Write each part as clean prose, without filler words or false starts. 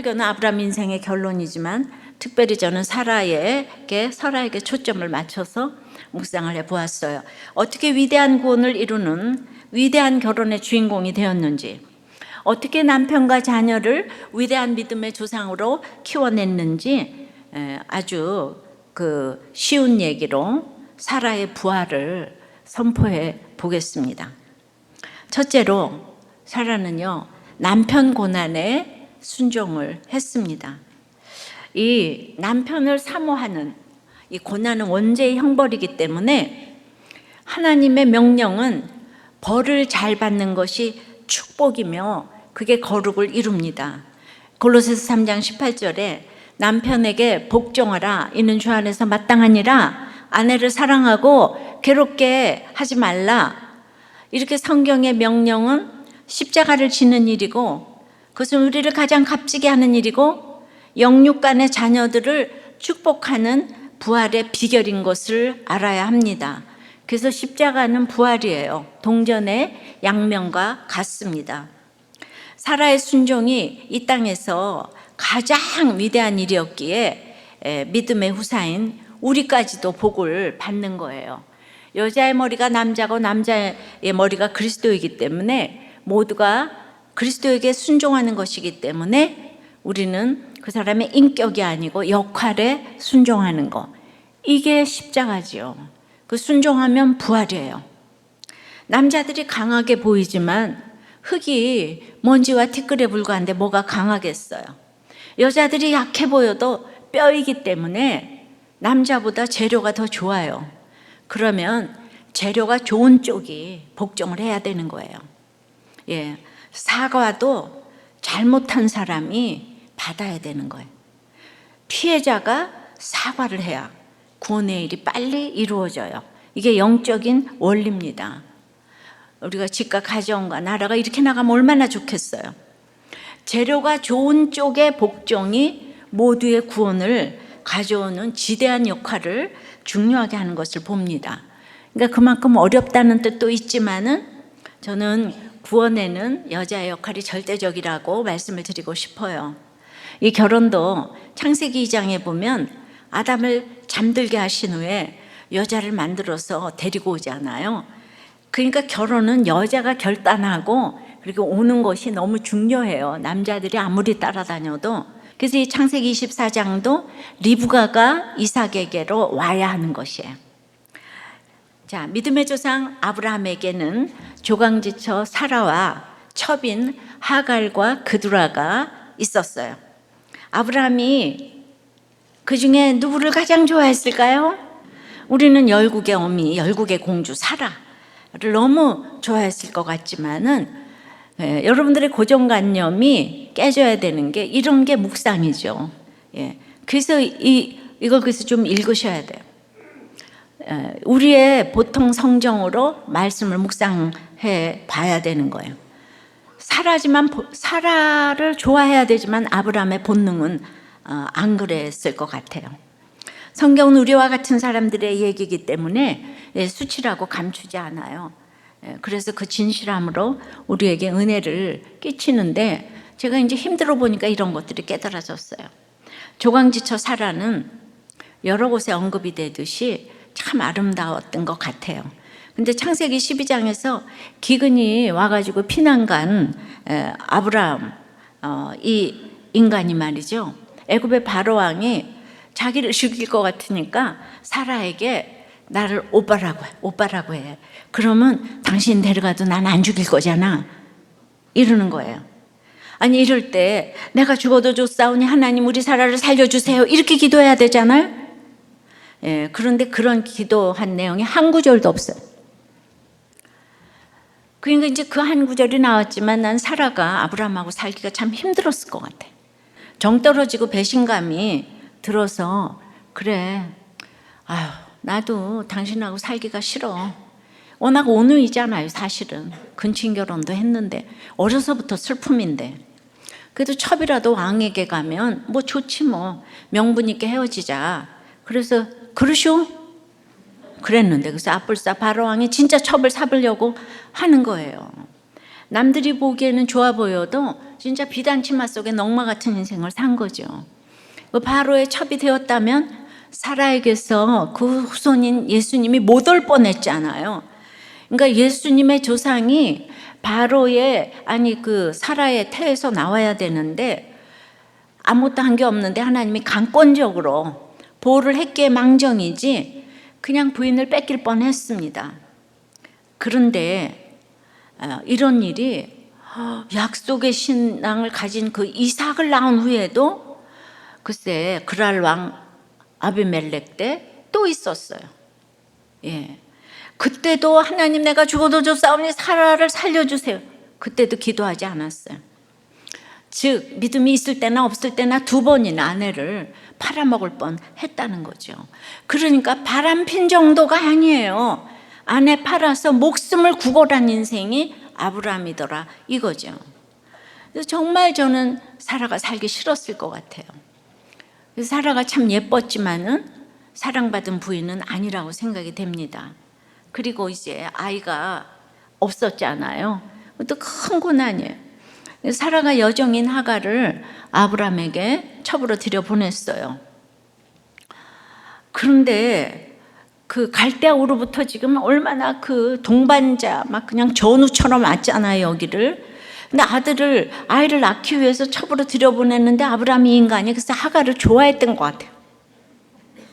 설교는 아브라함 인생의 결론이지만 특별히 저는 설아에게 초점을 맞춰서 묵상을 해보았어요. 어떻게 위대한 구원을 이루는 위대한 결혼의 주인공이 되었는지, 어떻게 남편과 자녀를 위대한 믿음의 조상으로 키워냈는지 아주 쉬운 얘기로 사라의 부활을 선포해 보겠습니다. 첫째로 사라는요, 남편 고난에 순종을 했습니다. 이 남편을 사모하는 이 고난은 원죄의 형벌이기 때문에 하나님의 명령은 벌을 잘 받는 것이 축복이며 그게 거룩을 이룹니다. 골로새서 3장 18절에 남편에게 복종하라, 이는 주 안에서 마땅하니라, 아내를 사랑하고 괴롭게 하지 말라. 이렇게 성경의 명령은 십자가를 지는 일이고, 그것은 우리를 가장 값지게 하는 일이고, 영육간의 자녀들을 축복하는 부활의 비결인 것을 알아야 합니다. 그래서 십자가는 부활이에요. 동전의 양면과 같습니다. 사라의 순종이 이 땅에서 가장 위대한 일이었기에 믿음의 후사인 우리까지도 복을 받는 거예요. 여자의 머리가 남자고 남자의 머리가 그리스도이기 때문에 모두가 그리스도에게 순종하는 것이기 때문에 우리는 그 사람의 인격이 아니고 역할에 순종하는 것, 이게 십자가지요. 그 순종하면 부활이에요. 남자들이 강하게 보이지만 흙이 먼지와 티끌에 불과한데 뭐가 강하겠어요. 여자들이 약해 보여도 뼈이기 때문에 남자보다 재료가 더 좋아요. 그러면 재료가 좋은 쪽이 복종을 해야 되는 거예요. 예, 사과도 잘못한 사람이 받아야 되는 거예요. 피해자가 사과를 해야 구원의 일이 빨리 이루어져요. 이게 영적인 원리입니다. 우리가 집과 가정과 나라가 이렇게 나가면 얼마나 좋겠어요. 재료가 좋은 쪽의 복종이 모두의 구원을 가져오는 지대한 역할을 중요하게 하는 것을 봅니다. 그러니까 그만큼 어렵다는 뜻도 있지만은 저는 구원에는 여자의 역할이 절대적이라고 말씀을 드리고 싶어요. 이 결혼도 창세기 2장에 보면 아담을 잠들게 하신 후에 여자를 만들어서 데리고 오잖아요. 그러니까 결혼은 여자가 결단하고 그리고 오는 것이 너무 중요해요. 남자들이 아무리 따라다녀도. 그래서 이 창세기 24장도 리브가가 이삭에게로 와야 하는 것이에요. 자, 믿음의 조상 아브라함에게는 조강지처 사라와 첩인 하갈과 그두라가 있었어요. 아브라함이 그 중에 누구를 가장 좋아했을까요? 우리는 열국의 어미, 열국의 공주 사라를 너무 좋아했을 것 같지만은 여러분들의 고정관념이 깨져야 되는 게 이런 게 묵상이죠. 그래서 이걸 그래서 좀 읽으셔야 돼요. 우리의 보통 성정으로 말씀을 묵상해 봐야 되는 거예요. 사라를 좋아해야 되지만 아브라함의 본능은 안 그랬을 것 같아요. 성경은 우리와 같은 사람들의 얘기이기 때문에 수치라고 감추지 않아요. 그래서 그 진실함으로 우리에게 은혜를 끼치는데 제가 이제 힘들어 보니까 이런 것들이 깨달아졌어요. 조강지처 사라는 여러 곳에 언급이 되듯이 참 아름다웠던 것 같아요. 근데 창세기 12장에서 기근이 와가지고 피난간 아브라함, 이 인간이 말이죠. 애굽의 바로왕이 자기를 죽일 것 같으니까 사라에게 나를 오빠라고 해. 그러면 당신 데려가도 난 안 죽일 거잖아. 이러는 거예요. 아니 이럴 때 내가 죽어도 좋사오니 하나님 우리 사라를 살려주세요. 이렇게 기도해야 되잖아요. 그런데 그런 기도한 내용이 한 구절도 없어요. 그러니까 이제 그 한 구절이 나왔지만 난 사라가 아브라함하고 살기가 참 힘들었을 것 같아. 정 떨어지고 배신감이 들어서 그래, 아유 나도 당신하고 살기가 싫어. 워낙 온누이잖아요. 사실은 근친 결혼도 했는데 어려서부터 슬픔인데 그래도 첩이라도 왕에게 가면 뭐 좋지 뭐 명분 있게 헤어지자. 그래서 그러쇼? 그랬는데 그래서 아뿔싸 바로왕이 진짜 첩을 잡으려고 하는 거예요. 남들이 보기에는 좋아 보여도 진짜 비단치마 속에 넝마 같은 인생을 산 거죠. 그 바로의 첩이 되었다면 사라에게서 그 후손인 예수님이 못 올 뻔했잖아요. 그러니까 예수님의 조상이 바로의 그 사라의 태에서 나와야 되는데 아무것도 한 게 없는데 하나님이 강권적으로 보호를 했기에 망정이지 그냥 부인을 뺏길 뻔했습니다. 그런데 이런 일이 약속의 신앙을 가진 그 이삭을 낳은 후에도 글쎄 그랄 왕 아비멜렉 때 또 있었어요. 예. 그때도 하나님 내가 죽어도 좋사오니 사라를 살려주세요. 그때도 기도하지 않았어요. 즉 믿음이 있을 때나 없을 때나 두 번이나 아내를 팔아먹을 뻔 했다는 거죠. 그러니까 바람핀 정도가 아니에요. 아내 팔아서 목숨을 구걸한 인생이 아브라함이더라 이거죠. 그래서 정말 저는 사라가 살기 싫었을 것 같아요. 사라가 참 예뻤지만은 사랑받은 부인은 아니라고 생각이 됩니다. 그리고 이제 아이가 없었잖아요. 또 큰 고난이에요. 사라가 여종인 하갈을 아브라함에게 첩으로 들여보냈어요. 그런데 그 갈대아우로부터 지금 얼마나 그 동반자 막 그냥 전우처럼 왔잖아요 여기를. 근데 아이를 낳기 위해서 첩으로 들여보냈는데 아브라함이 인간이 그래서 하갈을 좋아했던 것 같아요.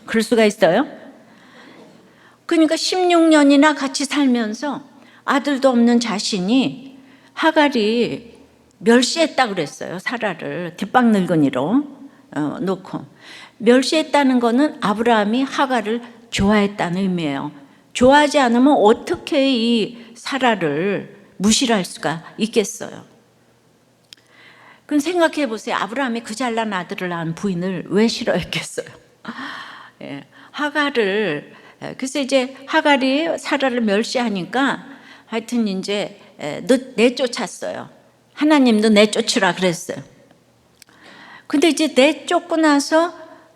그럴 수가 있어요? 그러니까 16년이나 같이 살면서 아들도 없는 자신이 하갈이 멸시했다 그랬어요. 사라를 뒷방늙은이로 놓고. 멸시했다는 거는 아브라함이 하갈을 좋아했다는 의미예요. 좋아하지 않으면 어떻게 이 사라를 무시를 할 수가 있겠어요. 그럼 생각해 보세요. 아브라함이 그 잘난 아들을 낳은 부인을 왜 싫어했겠어요? 예, 하갈을 그래서 이제 하갈이 사라를 멸시하니까 하여튼 이제 내쫓았어요. 하나님도 내쫓으라 그랬어요. 근데 이제 내쫓고 나서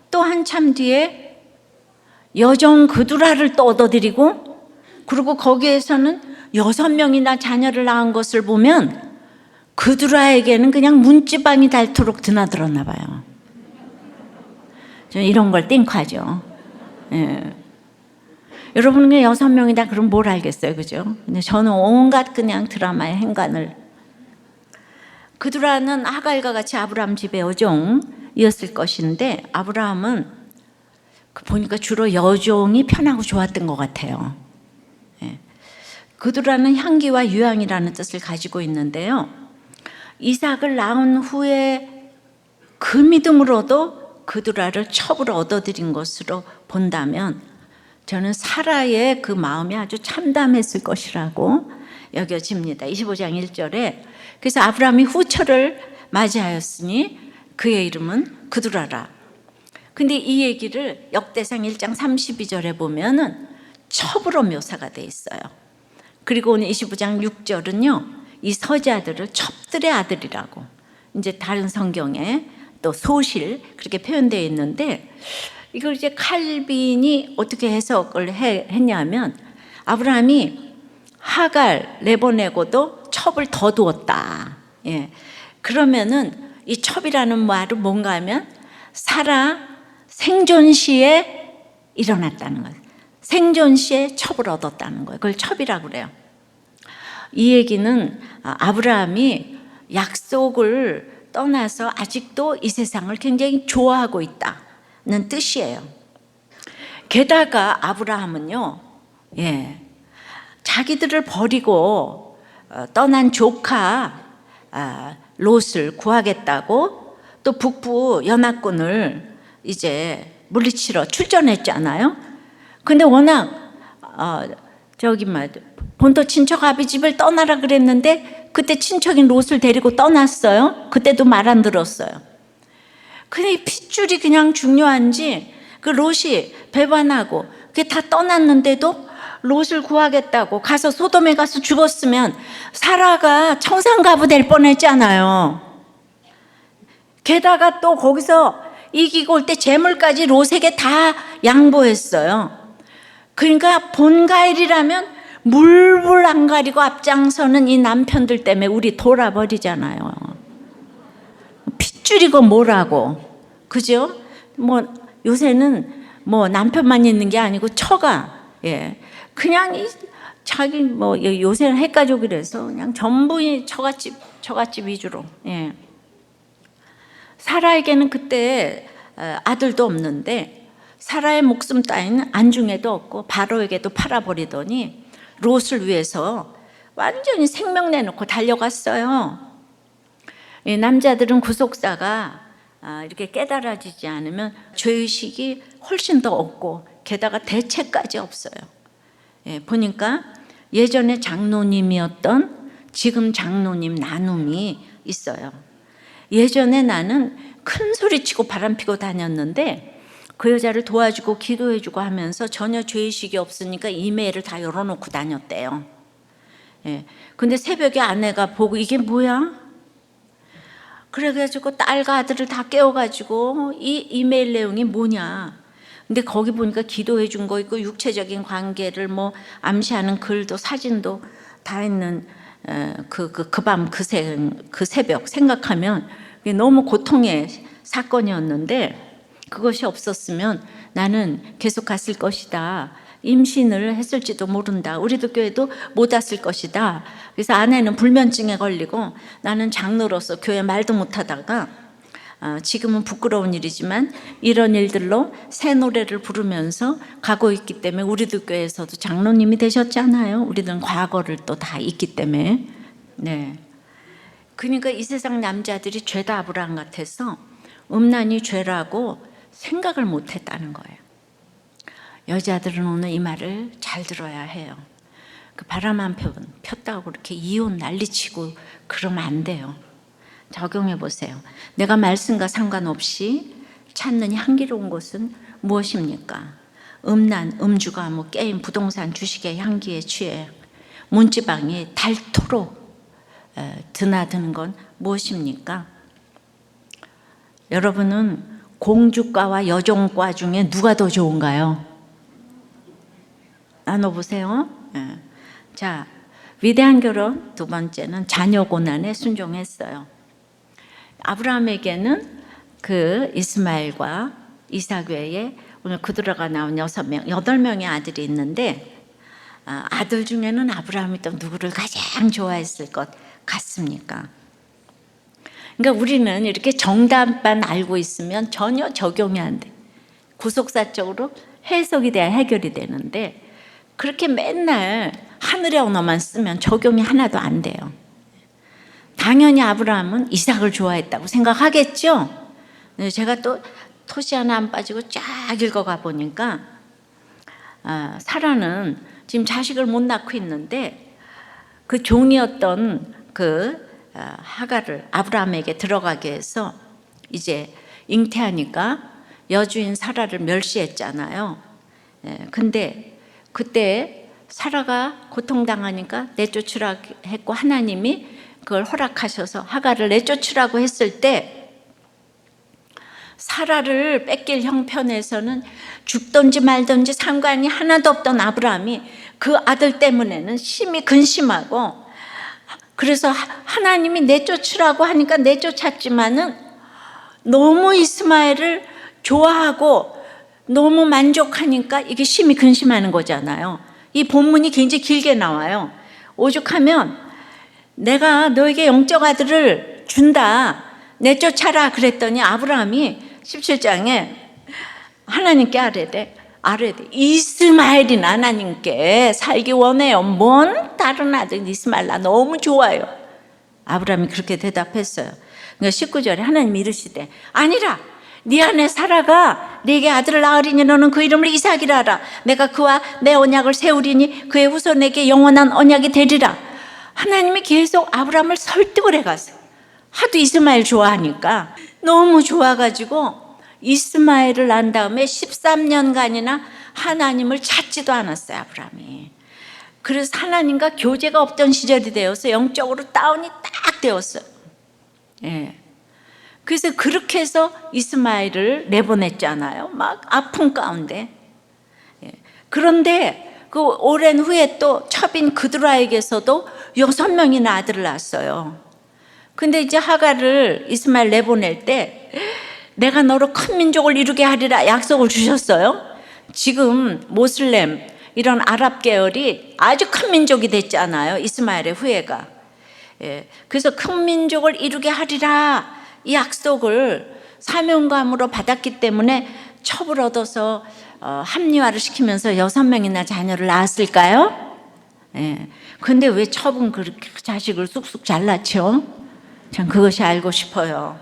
또 한참 뒤에 여종 그두라를 또 얻어들이고 그리고 거기에서는 6명이나 자녀를 낳은 것을 보면 그두라에게는 그냥 문지방이 닳도록 드나들었나 봐요. 저는 이런 걸 띵하죠. 예. 여러분은 6명이다 그럼 뭘 알겠어요, 그죠? 근데 저는 온갖 그냥 드라마의 행간을. 그두라는 하갈과 같이 아브라함 집의 여종이었을 것인데 아브라함은 보니까 주로 여종이 편하고 좋았던 것 같아요. 예. 그두라는 향기와 유향이라는 뜻을 가지고 있는데요. 이삭을 낳은 후에 그 믿음으로도 그두라를 첩으로 얻어들인 것으로 본다면 저는 사라의 그 마음이 아주 참담했을 것이라고 여겨집니다. 25장 1절에 그래서 아브라함이 후처를 맞이하였으니 그의 이름은 그두라라. 근데 이 얘기를 역대상 1장 32절에 보면은 첩으로 묘사가 돼 있어요. 그리고 오늘 25장 6절은요 이 서자들을 첩들의 아들이라고 이제 다른 성경에 또 소실 그렇게 표현되어 있는데 이걸 이제 칼빈이 어떻게 해석을 했냐면 아브라함이 하갈 내보내고도 첩을 더 두었다. 예. 그러면은 이 첩이라는 말은 뭔가 하면 사라 생존 시에 일어났다는 거예요. 생존 시에 첩을 얻었다는 거예요. 그걸 첩이라고 그래요. 이 얘기는 아브라함이 약속을 떠나서 아직도 이 세상을 굉장히 좋아하고 있다는 뜻이에요. 게다가 아브라함은요, 자기들을 버리고 떠난 조카 롯을 구하겠다고 또 북부 연합군을 이제 물리치러 출전했잖아요. 근데 워낙 본토 친척 아비 집을 떠나라 그랬는데 그때 친척인 롯을 데리고 떠났어요. 그때도 말 안 들었어요. 근데 핏줄이 그냥 중요한지 그 롯이 배반하고 그게 다 떠났는데도 롯을 구하겠다고 가서 소돔에 가서 죽었으면 사라가 청산가부 될 뻔했잖아요. 게다가 또 거기서 이기고 올 때 재물까지 롯에게 다 양보했어요. 그러니까 본가일이라면 물불 안 가리고 앞장서는 이 남편들 때문에 우리 돌아버리잖아요. 핏줄이고 뭐라고, 그죠? 뭐 요새는 뭐 남편만 있는 게 아니고 처가, 예, 그냥 자기 뭐 요새는 핵가족이라서 그냥 전부 처갓집 위주로. 예. 사라에게는 그때 아들도 없는데 사라의 목숨 따위는 안중에도 없고 바로에게도 팔아버리더니 롯을 위해서 완전히 생명 내놓고 달려갔어요. 이 남자들은 구속사가 이렇게 깨달아지지 않으면 죄의식이 훨씬 더 없고 게다가 대책까지 없어요. 예, 보니까 예전에 장로님이었던 지금 장로님 나눔이 있어요. 예전에 나는 큰 소리치고 바람피고 다녔는데 그 여자를 도와주고 기도해주고 하면서 전혀 죄의식이 없으니까 이메일을 다 열어놓고 다녔대요. 예. 근데 새벽에 아내가 보고 이게 뭐야? 그래가지고 딸과 아들을 다 깨워가지고 이 이메일 내용이 뭐냐? 근데 거기 보니까 기도해 준 거 있고 육체적인 관계를 뭐 암시하는 글도 사진도 다 있는 그 새벽 생각하면 너무 고통의 사건이었는데 그것이 없었으면 나는 계속 갔을 것이다. 임신을 했을지도 모른다. 우리도 교회도 못 왔을 것이다. 그래서 아내는 불면증에 걸리고 나는 장로로서 교회 말도 못하다가 지금은 부끄러운 일이지만 이런 일들로 새 노래를 부르면서 가고 있기 때문에 우리도 교회에서도 장로님이 되셨잖아요. 우리는 과거를 또 다 있기 때문에. 네. 그러니까 이 세상 남자들이 죄다 아브라함 같아서 음란이 죄라고 생각을 못했다는 거예요. 여자들은 오늘 이 말을 잘 들어야 해요. 그 바람 한 편 폈다고 그렇게 이혼 난리치고 그러면 안 돼요. 적용해 보세요. 내가 말씀과 상관없이 찾는 향기로운 것은 무엇입니까? 음란, 음주가, 뭐 게임, 부동산, 주식의 향기에 취해 문지방이 닳도록 드나드는 건 무엇입니까? 여러분은 공주과와 여종과 중에 누가 더 좋은가요? 나눠보세요. 자, 위대한 결혼 두 번째는 자녀 고난에 순종했어요. 아브라함에게는 그 이스마엘과 이삭 외에 오늘 그들어가 나온 8명의 아들이 있는데 아들 중에는 아브라함이 또 누구를 가장 좋아했을 것 같습니까? 그러니까 우리는 이렇게 정답만 알고 있으면 전혀 적용이 안 돼. 구속사적으로 해석이 돼야 해결이 되는데 그렇게 맨날 하늘의 언어만 쓰면 적용이 하나도 안 돼요. 당연히 아브라함은 이삭을 좋아했다고 생각하겠죠. 제가 또 토시 하나 안 빠지고 쫙 읽어가 보니까 사라는 지금 자식을 못 낳고 있는데 그 종이었던 하갈을 아브라함에게 들어가게 해서 이제 잉태하니까 여주인 사라를 멸시했잖아요. 근데 그때 사라가 고통당하니까 내쫓으라 했고 하나님이 그걸 허락하셔서 하갈을 내쫓으라고 했을 때 사라를 뺏길 형편에서는 죽든지 말든지 상관이 하나도 없던 아브라함이 그 아들 때문에는 심히 근심하고 그래서 하나님이 내쫓으라고 하니까 내쫓았지만은 너무 이스마엘을 좋아하고 너무 만족하니까 이게 심히 근심하는 거잖아요. 이 본문이 굉장히 길게 나와요. 오죽하면 내가 너에게 영적 아들을 준다 내쫓아라 그랬더니 아브라함이 17장에 하나님께 아뢰되 이스마엘이나 하나님께 살기 원해요. 뭔 다른 아들 이스마엘 나 너무 좋아요. 아브라함이 그렇게 대답했어요. 그러니까 19절에 하나님이 이르시되 아니라 네 아내 사라가 네게 아들을 낳으리니 너는 그 이름을 이삭이라 하라. 내가 그와 내 언약을 세우리니 그의 후손에게 영원한 언약이 되리라. 하나님이 계속 아브라함을 설득을 해갔어요. 하도 이스마엘 좋아하니까 너무 좋아가지고 이스마엘을 낳은 다음에 13년간이나 하나님을 찾지도 않았어요. 아브라함이. 그래서 하나님과 교제가 없던 시절이 되어서 영적으로 다운이 딱 되었어요. 예. 그래서 그렇게 해서 이스마엘을 내보냈잖아요. 막 아픔 가운데. 예. 그런데 그 오랜 후에 또 첩인 그드라에게서도 6명이나 아들을 낳았어요. 근데 이제 하갈을 이스마엘 내보낼 때 내가 너로 큰 민족을 이루게 하리라 약속을 주셨어요. 지금 모슬렘 이런 아랍 계열이 아주 큰 민족이 됐잖아요. 이스마엘의 후예가. 그래서 큰 민족을 이루게 하리라 이 약속을 사명감으로 받았기 때문에 첩을 얻어서 합리화를 시키면서 6명이나 자녀를 낳았을까요? 근데 왜 첩은 그렇게 자식을 쑥쑥 잘 낳죠? 전 그것이 알고 싶어요.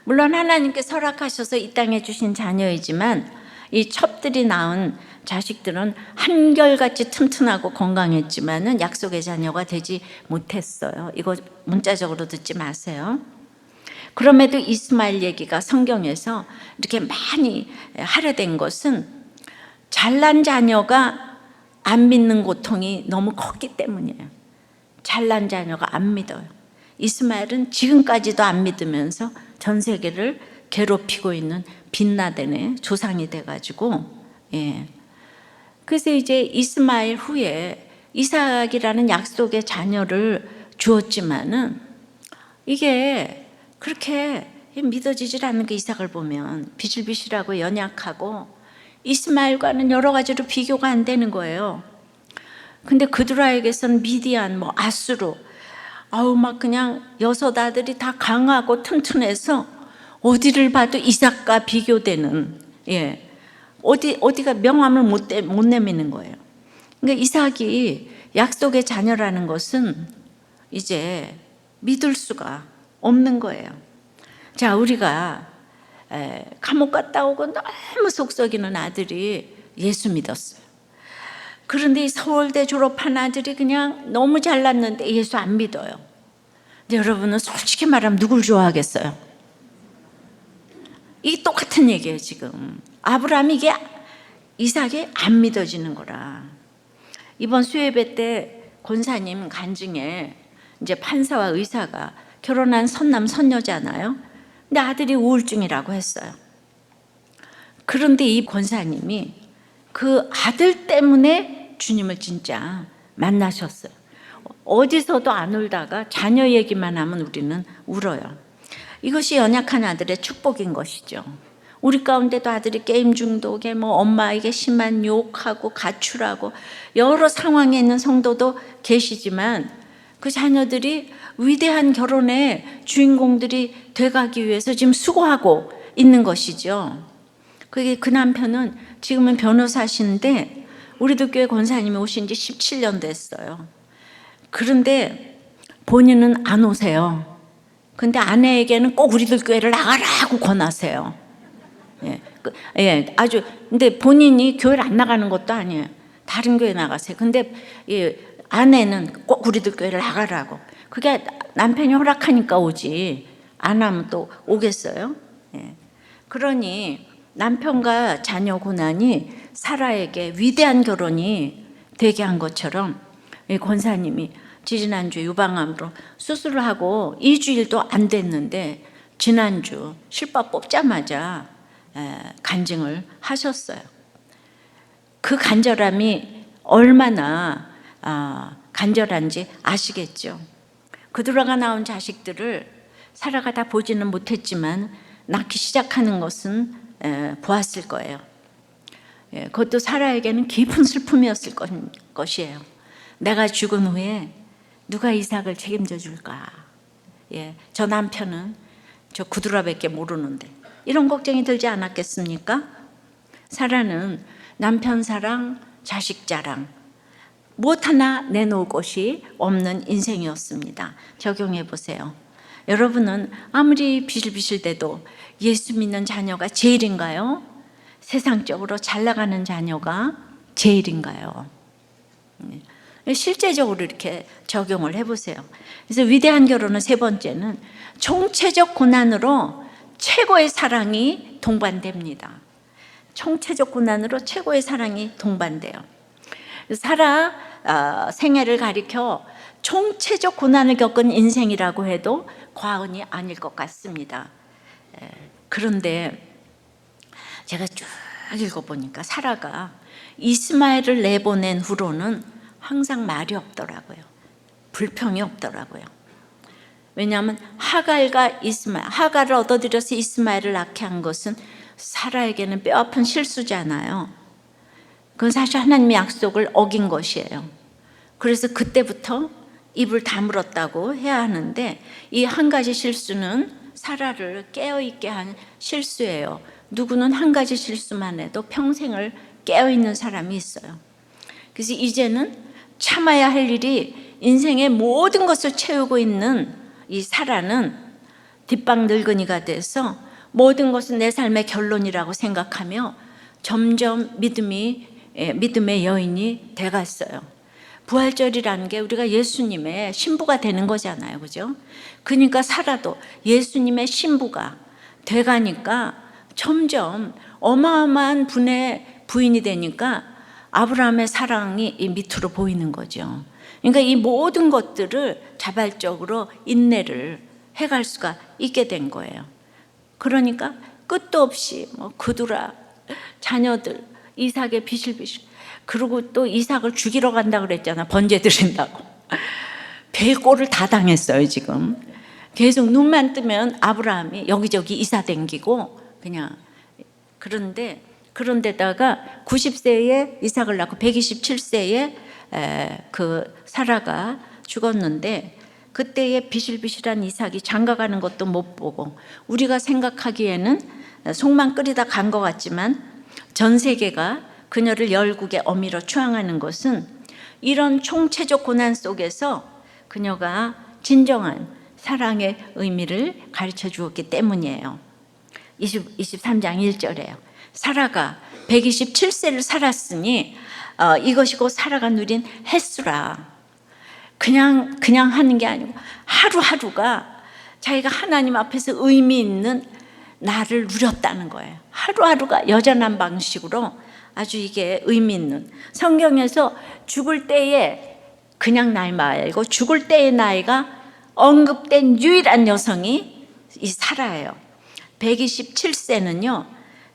물론 하나님께서 허락하셔서 이 땅에 주신 자녀이지만 이 첩들이 낳은 자식들은 한결같이 튼튼하고 건강했지만은 약속의 자녀가 되지 못했어요. 이거 문자적으로 듣지 마세요. 그럼에도 이스마엘 얘기가 성경에서 이렇게 많이 할애된 것은 잘난 자녀가 안 믿는 고통이 너무 컸기 때문이에요. 잘난 자녀가 안 믿어요. 이스마엘은 지금까지도 안 믿으면서 전 세계를 괴롭히고 있는 빈라덴의 조상이 돼가지고, 그래서 이제 이스마엘 후에 이삭이라는 약속의 자녀를 주었지만은 이게 그렇게 믿어지질 않는 게 이삭을 보면 비실비실하고 연약하고 이스마엘과는 여러 가지로 비교가 안 되는 거예요. 근데 그들에게선 미디안, 아수르, 막 그냥 6 아들이 다 강하고 튼튼해서 어디를 봐도 이삭과 비교되는, 어디가 명함을 못 내미는 거예요. 그러니까 이삭이 약속의 자녀라는 것은 이제 믿을 수가 없는 거예요. 자, 우리가 감옥 갔다 오고 너무 속 썩이는 아들이 예수 믿었어요. 그런데 이 서울대 졸업한 아들이 그냥 너무 잘났는데 예수 안 믿어요. 근데 여러분은 솔직히 말하면 누굴 좋아하겠어요? 이게 똑같은 얘기예요. 지금 아브라함이 이게 이삭이 안 믿어지는 거라. 이번 수요예배 때 권사님 간증에 이제 판사와 의사가 결혼한 선남 선녀잖아요. 근데 아들이 우울증이라고 했어요. 그런데 이 권사님이 그 아들 때문에 주님을 진짜 만나셨어요. 어디서도 안 울다가 자녀 얘기만 하면 우리는 울어요. 이것이 연약한 아들의 축복인 것이죠. 우리 가운데도 아들이 게임 중독에 엄마에게 심한 욕하고 가출하고 여러 상황에 있는 성도도 계시지만 그 자녀들이 위대한 결혼의 주인공들이 돼가기 위해서 지금 수고하고 있는 것이죠. 그게 그 남편은 지금은 변호사신데 우리도 교회 권사님이 오신 지 17년 됐어요. 그런데 본인은 안 오세요. 근데 아내에게는 꼭 우리들 교회를 나가라고 권하세요. 아주. 근데 본인이 교회를 안 나가는 것도 아니에요. 다른 교회 나가세요. 근데 아내는 꼭 우리들 교회를 나가라고. 그게 남편이 허락하니까 오지. 안 하면 또 오겠어요? 그러니 남편과 자녀 고난이 사라에게 위대한 결혼이 되게 한 것처럼 권사님이 지난주 유방암으로 수술을 하고 2주일도 안 됐는데 지난주 실밥 뽑자마자 간증을 하셨어요. 그 간절함이 얼마나 간절한지 아시겠죠. 그들아가 낳은 자식들을 사라가 다 보지는 못했지만 낳기 시작하는 것은 보았을 거예요. 그것도 사라에게는 깊은 슬픔이었을 것이에요. 내가 죽은 후에 누가 이삭을 책임져 줄까? 저 남편은 저 구두라밖에 모르는데 이런 걱정이 들지 않았겠습니까? 사라는 남편 사랑, 자식 자랑 무엇 하나 내놓을 것이 없는 인생이었습니다. 적용해 보세요. 여러분은 아무리 비실비실대도 예수 믿는 자녀가 제일인가요? 세상적으로 잘 나가는 자녀가 제일인가요? 실제적으로 이렇게 적용을 해보세요. 그래서 위대한 결혼은 세 번째는 총체적 고난으로 최고의 사랑이 동반됩니다. 총체적 고난으로 최고의 사랑이 동반돼요. 사라 생애를 가리켜 총체적 고난을 겪은 인생이라고 해도 과언이 아닐 것 같습니다. 그런데 제가 쭉 읽어보니까 사라가 이스마엘을 내보낸 후로는 항상 말이 없더라고요. 불평이 없더라고요. 왜냐하면 하갈과 이스마엘, 하갈을 얻어들여서 이스마엘을 낳게 한 것은 사라에게는 뼈아픈 실수잖아요. 그건 사실 하나님의 약속을 어긴 것이에요. 그래서 그때부터 입을 다물었다고 해야 하는데, 이 한 가지 실수는 사라를 깨어있게 한 실수예요. 누구는 한 가지 실수만 해도 평생을 깨어있는 사람이 있어요. 그래서 이제는 참아야 할 일이, 인생의 모든 것을 채우고 있는 이 사라는 뒷방 늙은이가 돼서 모든 것은 내 삶의 결론이라고 생각하며 점점 믿음의 여인이 돼갔어요. 부활절이라는 게 우리가 예수님의 신부가 되는 거잖아요, 그죠? 그러니까 사라도 예수님의 신부가 돼가니까 점점 어마어마한 분의 부인이 되니까 아브라함의 사랑이 이 밑으로 보이는 거죠. 그러니까 이 모든 것들을 자발적으로 인내를 해갈 수가 있게 된 거예요. 그러니까 끝도 없이 그두라, 자녀들, 이삭의 비실비실, 그리고 또 이삭을 죽이러 간다고 그랬잖아. 번제 드린다고. 별꼴을 다 당했어요, 지금. 계속 눈만 뜨면 아브라함이 여기저기 이사 댕기고 그냥. 그런데다가 90세에 이삭을 낳고 127세에 그 사라가 죽었는데, 그때의 비실비실한 이삭이 장가가는 것도 못 보고, 우리가 생각하기에는 속만 끓이다 간 것 같지만 전 세계가 그녀를 열국의 어미로 추앙하는 것은 이런 총체적 고난 속에서 그녀가 진정한 사랑의 의미를 가르쳐 주었기 때문이에요. 23장 1절에요. 사라가 127세를 살았으니 이것이 곧 사라가 누린 햇수라. 그냥 하는 게 아니고 하루하루가 자기가 하나님 앞에서 의미 있는 날을 누렸다는 거예요. 하루하루가 여전한 방식으로 아주 이게 의미 있는, 성경에서 죽을 때에 그냥 나이 말고 죽을 때의 나이가 언급된 유일한 여성이 이 사라예요. 127세는요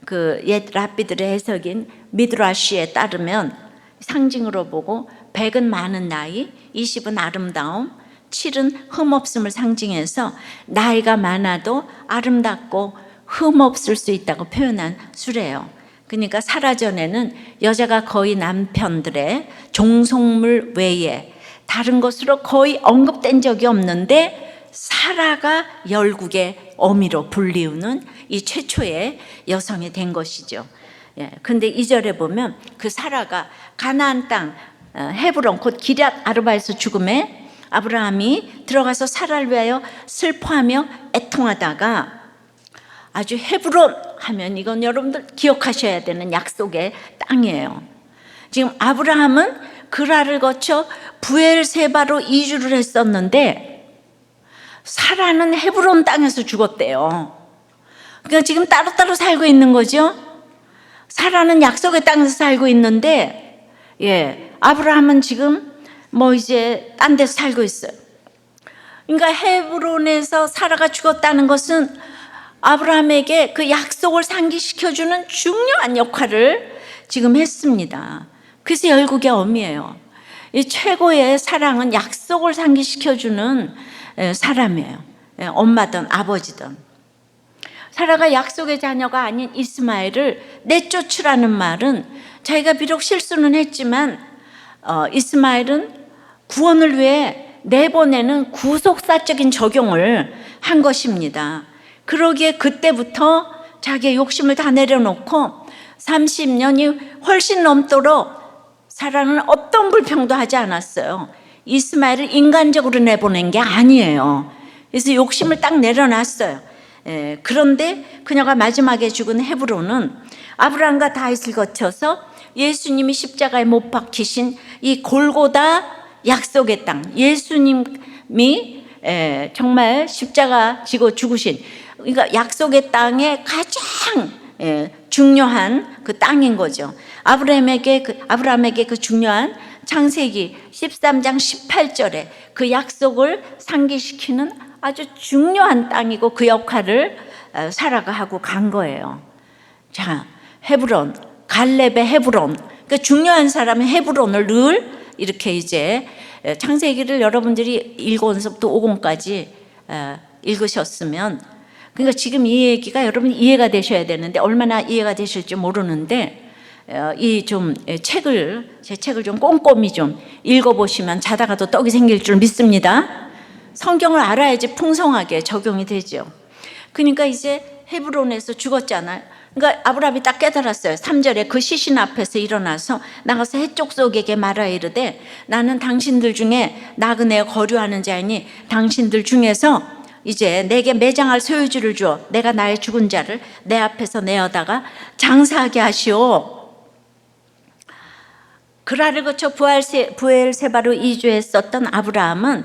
그 옛 랍비들의 해석인 미드라시에 따르면 상징으로 보고 100은 많은 나이, 20은 아름다움, 7은 흠없음을 상징해서 나이가 많아도 아름답고 흠없을 수 있다고 표현한 수래요. 그러니까 사라 전에는 여자가 거의 남편들의 종속물 외에 다른 것으로 거의 언급된 적이 없는데, 사라가 열국의 어미로 불리우는 이 최초의 여성이 된 것이죠. 근데 2절에 보면 그 사라가 가나안 땅 헤브론 곧 기럇 아르바에서 죽음에 아브라함이 들어가서 사라를 위하여 슬퍼하며 애통하다가, 아주 헤브론 하면 이건 여러분들 기억하셔야 되는 약속의 땅이에요. 지금 아브라함은 그라를 거쳐 부엘세바로 이주를 했었는데 사라는 헤브론 땅에서 죽었대요. 그러니까 지금 따로따로 살고 있는 거죠. 사라는 약속의 땅에서 살고 있는데, 아브라함은 지금 이제 딴 데서 살고 있어요. 그러니까 헤브론에서 사라가 죽었다는 것은 아브라함에게 그 약속을 상기시켜주는 중요한 역할을 지금 했습니다. 그래서 열국의 어미예요. 이 최고의 사랑은 약속을 상기시켜주는 사람이에요. 엄마든 아버지든. 사라가 약속의 자녀가 아닌 이스마엘을 내쫓으라는 말은, 자기가 비록 실수는 했지만 이스마엘은 구원을 위해 내보내는 구속사적인 적용을 한 것입니다. 그러기에 그때부터 자기의 욕심을 다 내려놓고 30년이 훨씬 넘도록 사라는 어떤 불평도 하지 않았어요. 이스마엘을 인간적으로 내보낸 게 아니에요. 그래서 욕심을 딱 내려놨어요. 그런데 그녀가 마지막에 죽은 헤브론은 아브라함과 다윗을 거쳐서 예수님이 십자가에 못 박히신 이 골고다 약속의 땅, 예수님이 정말 십자가 지고 죽으신, 그러니까 약속의 땅에 가장 중요한 그 땅인 거죠. 아브라함에게 그 중요한 창세기 13장 18절에 그 약속을 상기시키는 아주 중요한 땅이고, 그 역할을 사라가 하고 간 거예요. 자, 헤브론, 갈렙의 헤브론, 그 중요한 사람의 헤브론을 늘 이렇게 이제 창세기를 여러분들이 1권서부터 5권까지 읽으셨으면, 그러니까 지금 이 얘기가 여러분 이해가 되셔야 되는데 얼마나 이해가 되실지 모르는데, 제 책을 좀 꼼꼼히 좀 읽어보시면 자다가도 떡이 생길 줄 믿습니다. 성경을 알아야지 풍성하게 적용이 되죠. 그러니까 이제 헤브론에서 죽었잖아요. 그러니까 아브라함이 딱 깨달았어요. 3절에 그 시신 앞에서 일어나서 나가서 해족속에게 말하 이르되 나는 당신들 중에 나그네에 거류하는 자이니 당신들 중에서 이제 내게 매장할 소유주를 주어 내가 나의 죽은 자를 내 앞에서 내어다가 장사하게 하시오. 그라를 거쳐 부엘세바로 이주했었던 아브라함은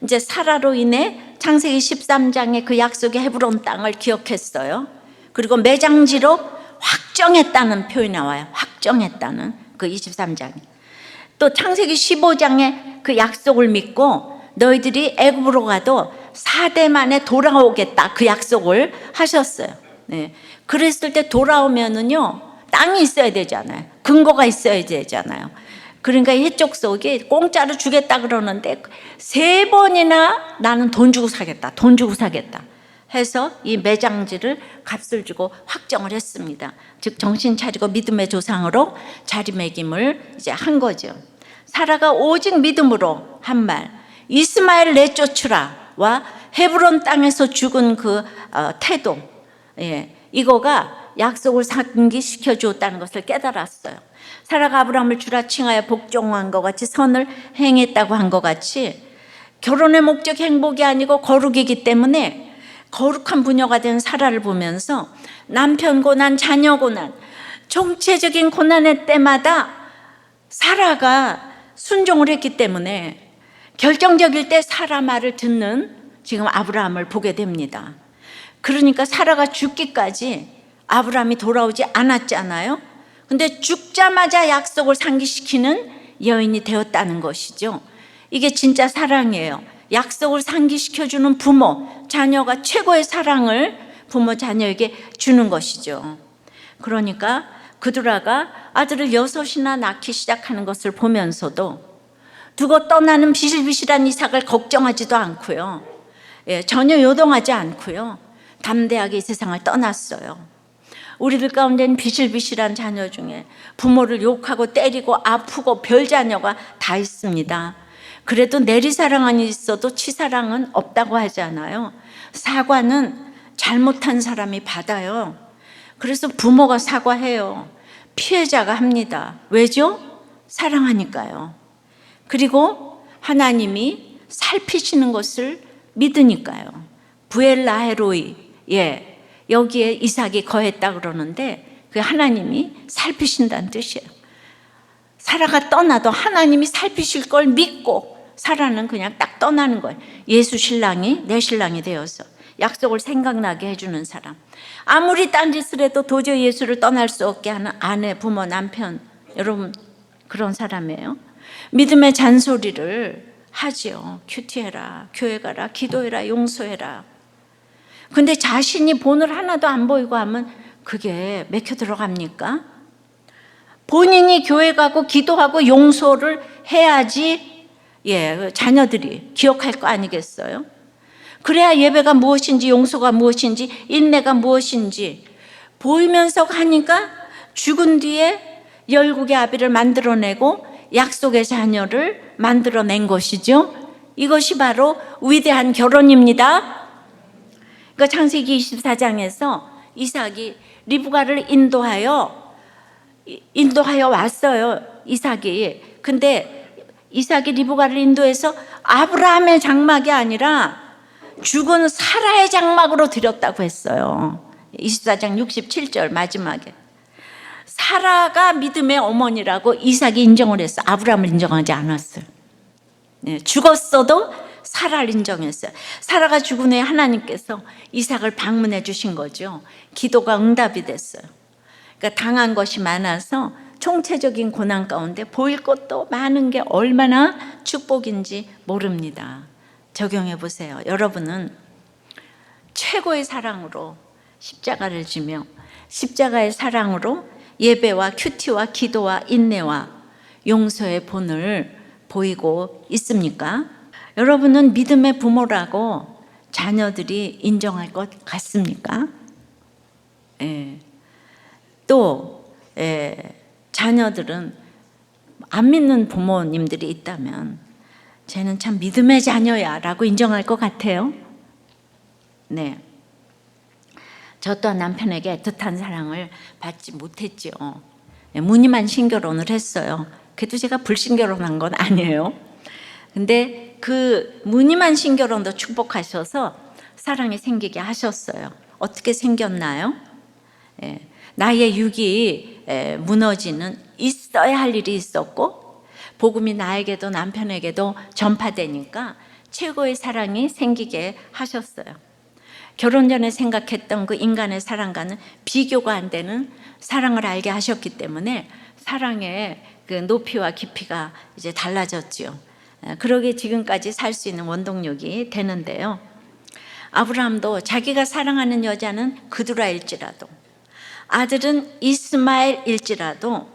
이제 사라로 인해 창세기 13장의 그 약속의 헤브론 땅을 기억했어요. 그리고 매장지로 확정했다는 표현이 나와요. 확정했다는 그 23장에. 또 창세기 15장의 그 약속을 믿고 너희들이 애굽으로 가도 4대 만에 돌아오겠다 그 약속을 하셨어요. 네. 그랬을 때 돌아오면은요 땅이 있어야 되잖아요. 근거가 있어야 되잖아요. 그러니까 해족속이 공짜로 주겠다 그러는데 3번이나 나는 돈 주고 사겠다, 돈 주고 사겠다 해서 이 매장지를 값을 주고 확정을 했습니다. 즉 정신 차리고 믿음의 조상으로 자리매김을 이제 한 거죠. 사라가 오직 믿음으로 한 말, 이스마엘 내쫓으라와 헤브론 땅에서 죽은 그 태도, 이거가 약속을 상기시켜 주었다는 것을 깨달았어요. 사라가 아브라함을 주라 칭하여 복종한 것 같이 선을 행했다고 한 것 같이 결혼의 목적 행복이 아니고 거룩이기 때문에 거룩한 부녀가 된 사라를 보면서 남편 고난, 자녀 고난, 정체적인 고난의 때마다 사라가 순종을 했기 때문에 결정적일 때 사라 말을 듣는 지금 아브라함을 보게 됩니다. 그러니까 사라가 죽기까지 아브라함이 돌아오지 않았잖아요. 근데 죽자마자 약속을 상기시키는 여인이 되었다는 것이죠. 이게 진짜 사랑이에요. 약속을 상기시켜주는 부모, 자녀가 최고의 사랑을 부모, 자녀에게 주는 것이죠. 그러니까 그두라가 아들을 6이나 낳기 시작하는 것을 보면서도 두고 떠나는 비실비실한 이삭을 걱정하지도 않고요. 전혀 요동하지 않고요. 담대하게 이 세상을 떠났어요. 우리들 가운데는 비실비실한 자녀 중에 부모를 욕하고 때리고 아프고 별 자녀가 다 있습니다. 그래도 내리사랑은 있어도 치사랑은 없다고 하잖아요. 사과는 잘못한 사람이 받아요. 그래서 부모가 사과해요. 피해자가 합니다. 왜죠? 사랑하니까요. 그리고 하나님이 살피시는 것을 믿으니까요. 부엘라헤로이, 여기에 이삭이 거했다 그러는데 그 하나님이 살피신다는 뜻이에요. 사라가 떠나도 하나님이 살피실 걸 믿고 사라는 그냥 딱 떠나는 거예요. 예수 신랑이 내 신랑이 되어서 약속을 생각나게 해주는 사람. 아무리 딴짓을 해도 도저히 예수를 떠날 수 없게 하는 아내, 부모, 남편, 여러분 그런 사람이에요. 믿음의 잔소리를 하지요. 큐티해라, 교회 가라, 기도해라, 용서해라. 근데 자신이 본을 하나도 안 보이고 하면 그게 맥혀 들어갑니까? 본인이 교회 가고 기도하고 용서를 해야지 자녀들이 기억할 거 아니겠어요? 그래야 예배가 무엇인지, 용서가 무엇인지, 인내가 무엇인지 보이면서 하니까 죽은 뒤에 열국의 아비를 만들어내고 약속의 자녀를 만들어낸 것이죠. 이것이 바로 위대한 결혼입니다. 그러니까 창세기 24장에서 이삭이 리브가를 인도하여 왔어요. 이삭이. 근데 이삭이 리브가를 인도해서 아브라함의 장막이 아니라 죽은 사라의 장막으로 드렸다고 했어요. 24장 67절 마지막에. 사라가 믿음의 어머니라고 이삭이 인정을 했어요. 아브라함을 인정하지 않았어요. 죽었어도 사라를 인정했어요. 사라가 죽은 후에 하나님께서 이삭을 방문해 주신 거죠. 기도가 응답이 됐어요. 그러니까 당한 것이 많아서 총체적인 고난 가운데 보일 것도 많은 게 얼마나 축복인지 모릅니다. 적용해 보세요. 여러분은 최고의 사랑으로 십자가를 지며 십자가의 사랑으로 예배와 큐티와 기도와 인내와 용서의 본을 보이고 있습니까? 여러분은 믿음의 부모라고 자녀들이 인정할 것 같습니까? 예. 또 자녀들은 안 믿는 부모님들이 있다면 쟤는 참 믿음의 자녀야 라고 인정할 것 같아요. 네. 저 또한 남편에게 애틋한 사랑을 받지 못했죠. 무늬만 신결혼을 했어요. 그래도 제가 불신결혼한 건 아니에요. 근데 그 무늬만 신결혼도 축복하셔서 사랑이 생기게 하셨어요. 어떻게 생겼나요? 나의 육이 무너지는 있어야 할 일이 있었고, 복음이 나에게도 남편에게도 전파되니까 최고의 사랑이 생기게 하셨어요. 결혼 전에 생각했던 그 인간의 사랑과는 비교가 안 되는 사랑을 알게 하셨기 때문에 사랑의 그 높이와 깊이가 이제 달라졌지요. 그러게 지금까지 살 수 있는 원동력이 되는데요. 아브라함도 자기가 사랑하는 여자는 그두라일지라도, 아들은 이스마엘일지라도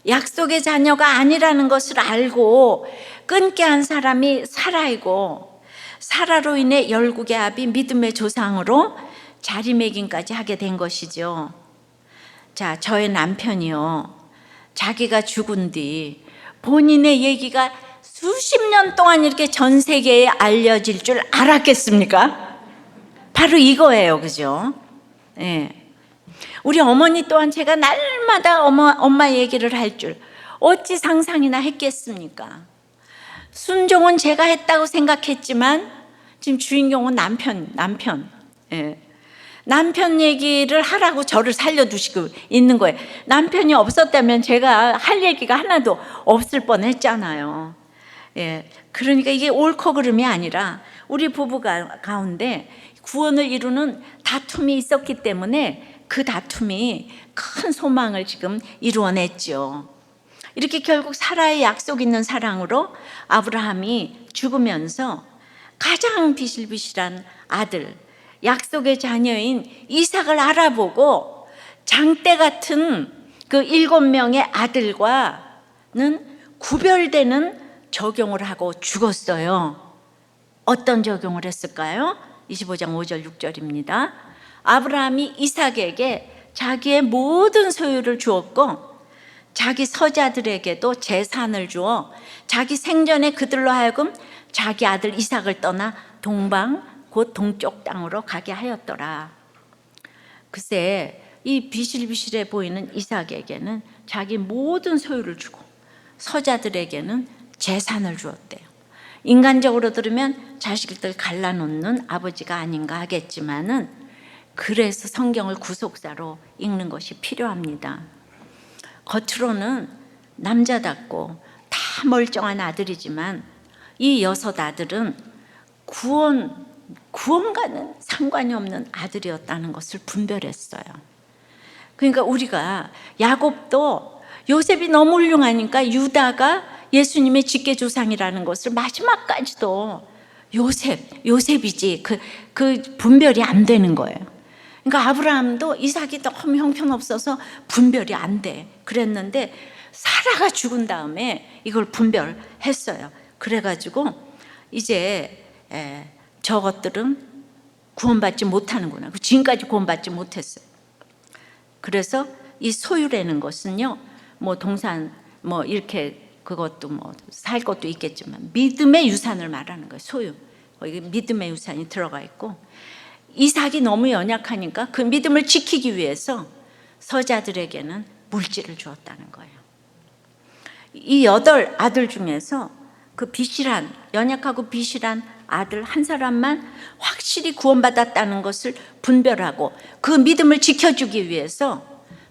약속의 자녀가 아니라는 것을 알고 끊게 한 사람이 사라이고, 사라로 인해 열국의 아비 믿음의 조상으로 자리매김까지 하게 된 것이죠. 자, 저의 남편이요, 자기가 죽은 뒤 본인의 얘기가 수십 년 동안 이렇게 전 세계에 알려질 줄 알았겠습니까? 바로 이거예요, 그죠? 예. 우리 어머니 또한 제가 날마다 엄마 얘기를 할 줄 어찌 상상이나 했겠습니까? 순종은 제가 했다고 생각했지만 지금 주인공은 남편. 예. 남편 얘기를 하라고 저를 살려두시고 있는 거예요. 남편이 없었다면 제가 할 얘기가 하나도 없을 뻔했잖아요. 예. 그러니까 이게 옳고 그름이 아니라 우리 부부 가운데 구원을 이루는 다툼이 있었기 때문에 그 다툼이 큰 소망을 지금 이루어냈죠. 이렇게 결국 사라의 약속 있는 사랑으로 아브라함이 죽으면서 가장 비실비실한 아들, 약속의 자녀인 이삭을 알아보고 장대 같은 그 7명의 아들과는 구별되는 적용을 하고 죽었어요. 어떤 적용을 했을까요? 25장 5절 6절입니다. 아브라함이 이삭에게 자기의 모든 소유를 주었고 자기 서자들에게도 재산을 주어 자기 생전에 그들로 하여금 자기 아들 이삭을 떠나 동방 곧 동쪽 땅으로 가게 하였더라. 글쎄, 이 비실비실해 보이는 이삭에게는 자기 모든 소유를 주고 서자들에게는 재산을 주었대요. 인간적으로 들으면 자식들 갈라놓는 아버지가 아닌가 하겠지만은, 그래서 성경을 구속사로 읽는 것이 필요합니다. 겉으로는 남자답고 다 멀쩡한 아들이지만 이 6 아들은 구원과는 상관이 없는 아들이었다는 것을 분별했어요. 그러니까 우리가 야곱도 요셉이 너무 훌륭하니까 유다가 예수님의 직계조상이라는 것을 마지막까지도 요셉이지 그 분별이 안 되는 거예요. 그러니까 아브라함도 이삭이 너무 형편없어서 분별이 안 돼. 그랬는데 사라가 죽은 다음에 이걸 분별했어요. 그래가지고 이제 저것들은 구원받지 못하는구나. 지금까지 구원받지 못했어요. 그래서 이 소유라는 것은요, 뭐 동산 뭐 이렇게 그것도 뭐 살 것도 있겠지만 믿음의 유산을 말하는 거예요. 소유. 거기 믿음의 유산이 들어가 있고, 이삭이 너무 연약하니까 그 믿음을 지키기 위해서 서자들에게는 물질을 주었다는 거예요. 이 8 아들 중에서 그 비실한, 연약하고 비실한 아들 한 사람만 확실히 구원받았다는 것을 분별하고 그 믿음을 지켜주기 위해서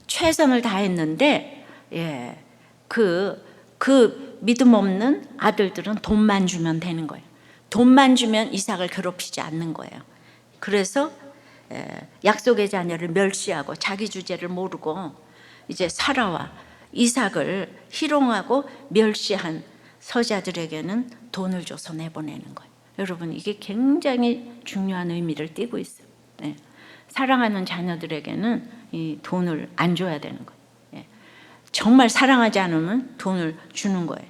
최선을 다했는데, 그 믿음 없는 아들들은 돈만 주면 되는 거예요. 돈만 주면 이삭을 괴롭히지 않는 거예요. 그래서 약속의 자녀를 멸시하고 자기 주제를 모르고 이제 사라와 이삭을 희롱하고 멸시한 서자들에게는 돈을 줘서 내보내는 거예요. 여러분, 이게 굉장히 중요한 의미를 띠고 있어요. 사랑하는 자녀들에게는 이 돈을 안 줘야 되는 거예요. 정말 사랑하지 않으면 돈을 주는 거예요.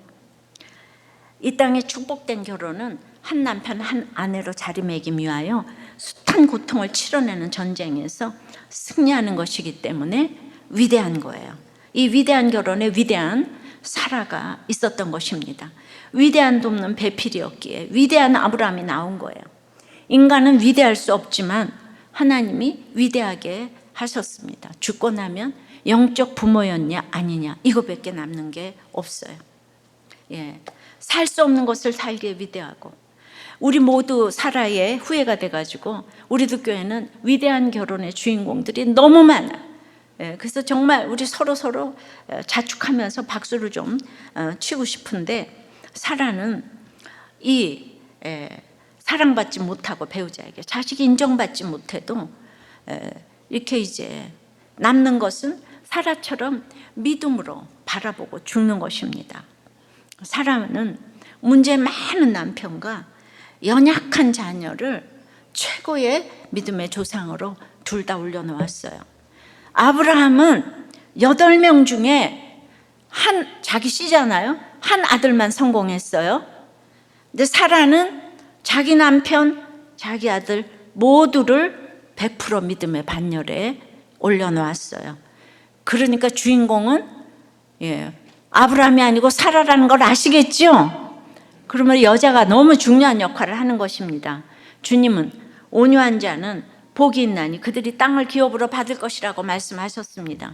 이 땅의 축복된 결혼은 한 남편 한 아내로 자리매김 위하여 숱한 고통을 치러내는 전쟁에서 승리하는 것이기 때문에 위대한 거예요. 이 위대한 결혼에 위대한 사라가 있었던 것입니다. 위대한 돕는 배필이었기에 위대한 아브라함이 나온 거예요. 인간은 위대할 수 없지만 하나님이 위대하게 하셨습니다. 죽고 나면 영적 부모였냐 아니냐 이거밖에 남는 게 없어요. 살 수 없는 것을 살기에 위대하고, 우리 모두 사라의 후예가 돼가지고 우리도 교회는 위대한 결혼의 주인공들이 너무 많아. 그래서 정말 우리 서로 자축하면서 박수를 좀 치고 싶은데, 사라는 이 사랑받지 못하고 배우자에게 자식이 인정받지 못해도 이렇게 이제 남는 것은 사라처럼 믿음으로 바라보고 죽는 것입니다. 사라는 문제 많은 남편과 연약한 자녀를 최고의 믿음의 조상으로 둘 다 올려놓았어요. 아브라함은 8명 중에 자기 씨잖아요. 한 아들만 성공했어요. 근데 사라는 자기 남편, 자기 아들 모두를 100% 믿음의 반열에 올려놓았어요. 그러니까 주인공은 아브라함이 아니고 사라라는 걸 아시겠죠? 그러면 여자가 너무 중요한 역할을 하는 것입니다. 주님은 온유한 자는 복이 있나니 그들이 땅을 기업으로 받을 것이라고 말씀하셨습니다.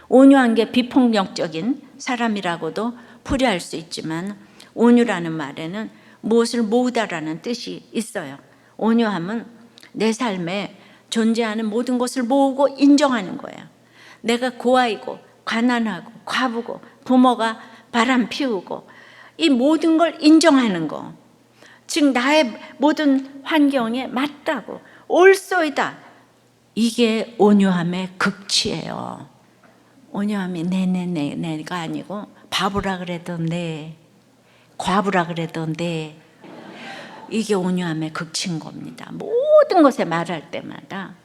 온유한 게 비폭력적인 사람이라고도 풀이할 수 있지만, 온유라는 말에는 무엇을 모으다라는 뜻이 있어요. 온유함은 내 삶에 존재하는 모든 것을 모으고 인정하는 거예요. 내가 고아이고 가난하고 과부고 부모가 바람 피우고 이 모든 걸 인정하는 거, 즉 나의 모든 환경에 맞다고 옳소이다, 이게 온유함의 극치예요. 온유함이 내가 아니고 바보라 그래도 네, 과부라 그래도 네, 이게 온유함의 극치인 겁니다. 모든 것에 말할 때마다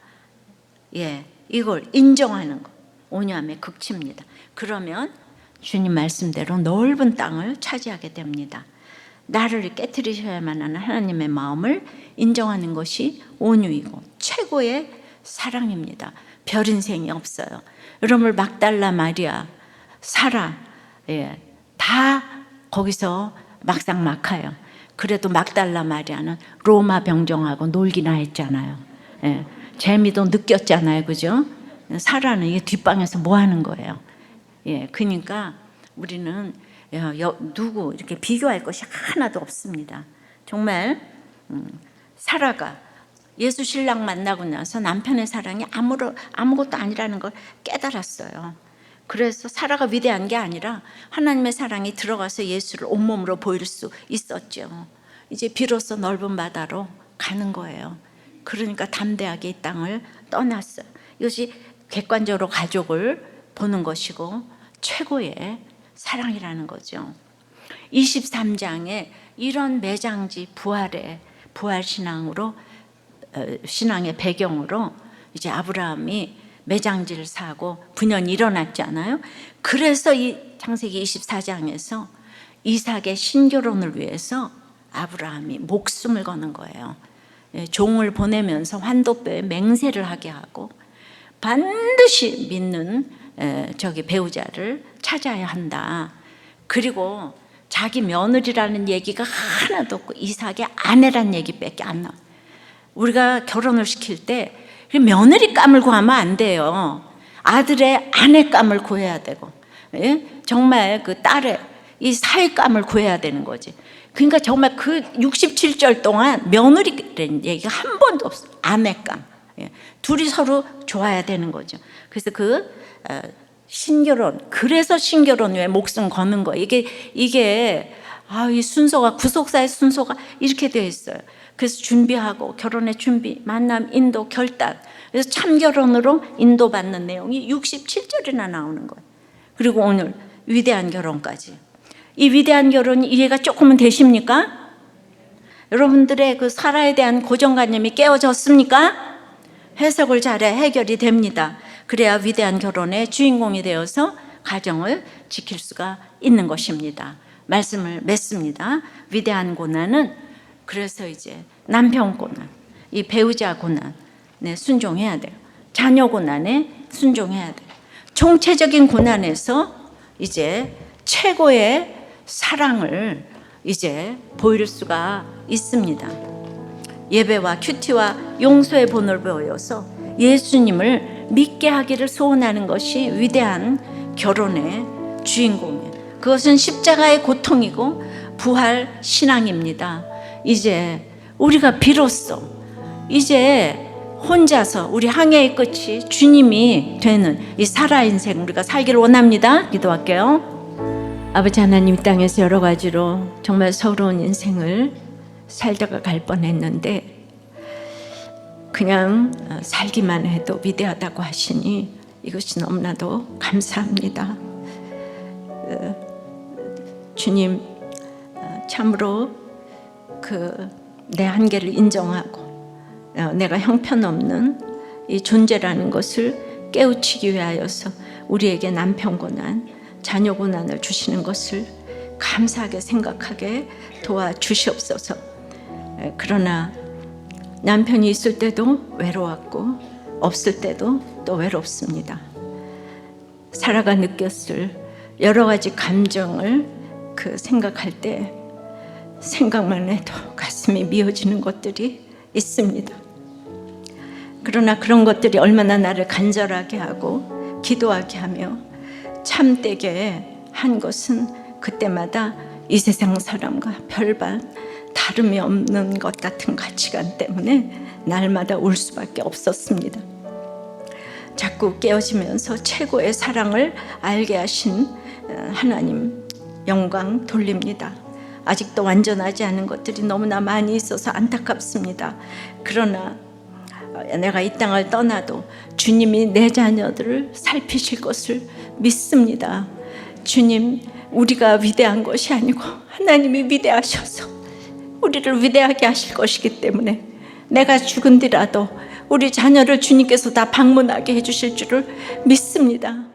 이걸 인정하는 거, 온유함의 극치입니다. 그러면 주님 말씀대로 넓은 땅을 차지하게 됩니다. 나를 깨트리셔야만 하는 하나님의 마음을 인정하는 것이 온유이고 최고의 사랑입니다. 별 인생이 없어요. 여러분, 막달라 마리아, 사라, 다 거기서 막상막하요. 그래도 막달라 마리아는 로마 병정하고 놀기나 했잖아요. 재미도 느꼈잖아요, 그죠? 사라는 이 뒷방에서 뭐 하는 거예요? 그러니까 우리는 누구 이렇게 비교할 것이 하나도 없습니다. 정말 사라가 예수 신랑 만나고 나서 남편의 사랑이 아무것도 아니라는 걸 깨달았어요. 그래서 사라가 위대한 게 아니라 하나님의 사랑이 들어가서 예수를 온몸으로 보일 수 있었죠. 이제 비로소 넓은 바다로 가는 거예요. 그러니까 담대하게 이 땅을 떠났어요. 이것이 객관적으로 가족을 보는 것이고 최고의 사랑이라는 거죠. 23장에 이런 매장지 부활 신앙의 배경으로 이제 아브라함이 매장지를 사고 분연이 일어났잖아요. 그래서 이 창세기 24장에서 이삭의 신결혼을 위해서 아브라함이 목숨을 거는 거예요. 종을 보내면서 환도뼈에 맹세를 하게 하고 반드시 믿는 배우자를 찾아야 한다. 그리고 자기 며느리라는 얘기가 하나도 없고 이삭의 아내란 얘기밖에 안 나와요. 우리가 결혼을 시킬 때 며느리감을 구하면 안 돼요. 아들의 아내감을 구해야 되고, 정말 그 딸의 이 사위감을 구해야 되는 거지. 그러니까 정말 그 67절 동안 며느리라는 얘기가 한 번도 없어요. 아내감. 둘이 서로 좋아야 되는 거죠. 그래서 신결혼, 그래서 신결혼 후에 목숨 거는 거예요. 이게 이 순서가, 구속사의 순서가 이렇게 되어 있어요. 그래서 준비하고 결혼의 준비, 만남, 인도, 결단. 그래서 참결혼으로 인도받는 내용이 67절이나 나오는 거예요. 그리고 오늘 위대한 결혼까지. 이 위대한 결혼이 이해가 조금은 되십니까? 여러분들의 그 사라에 대한 고정관념이 깨어졌습니까? 해석을 잘해 해결이 됩니다. 그래야 위대한 결혼의 주인공이 되어서 가정을 지킬 수가 있는 것입니다. 말씀을 맺습니다. 위대한 고난은 그래서 이제 남편 고난, 이 배우자 고난에 순종해야 돼요. 자녀 고난에 순종해야 돼요. 총체적인 고난에서 이제 최고의 사랑을 이제 보일 수가 있습니다. 예배와 큐티와 용서의 본을 보여서 예수님을 믿게 하기를 소원하는 것이 위대한 결혼의 주인공이에요. 그것은 십자가의 고통이고 부활 신앙입니다. 이제 우리가 비로소 이제 혼자서 우리 항해의 끝이 주님이 되는 이 살아 인생 우리가 살기를 원합니다. 기도할게요. 아버지 하나님, 이 땅에서 여러 가지로 정말 서러운 인생을 살다가 갈 뻔했는데 그냥 살기만 해도 위대하다고 하시니 이것이 너무나도 감사합니다. 주님, 참으로 내 한계를 인정하고 내가 형편없는 이 존재라는 것을 깨우치기 위하여서 우리에게 남편 고난, 자녀 고난을 주시는 것을 감사하게 생각하게 도와주시옵소서. 그러나 남편이 있을 때도 외로웠고 없을 때도 또 외롭습니다. 사라가 느꼈을 여러 가지 감정을 생각할 때 생각만 해도 가슴이 미어지는 것들이 있습니다. 그러나 그런 것들이 얼마나 나를 간절하게 하고 기도하게 하며 참되게 한 것은 그때마다 이 세상 사람과 별반 다름이 없는 것 같은 가치관 때문에 날마다 울 수밖에 없었습니다. 자꾸 깨어지면서 최고의 사랑을 알게 하신 하나님 영광 돌립니다. 아직도 완전하지 않은 것들이 너무나 많이 있어서 안타깝습니다. 그러나 내가 이 땅을 떠나도 주님이 내 자녀들을 살피실 것을 믿습니다. 주님, 우리가 위대한 것이 아니고 하나님이 위대하셔서 우리를 위대하게 하실 것이기 때문에 내가 죽은 뒤라도 우리 자녀를 주님께서 다 방문하게 해주실 줄을 믿습니다.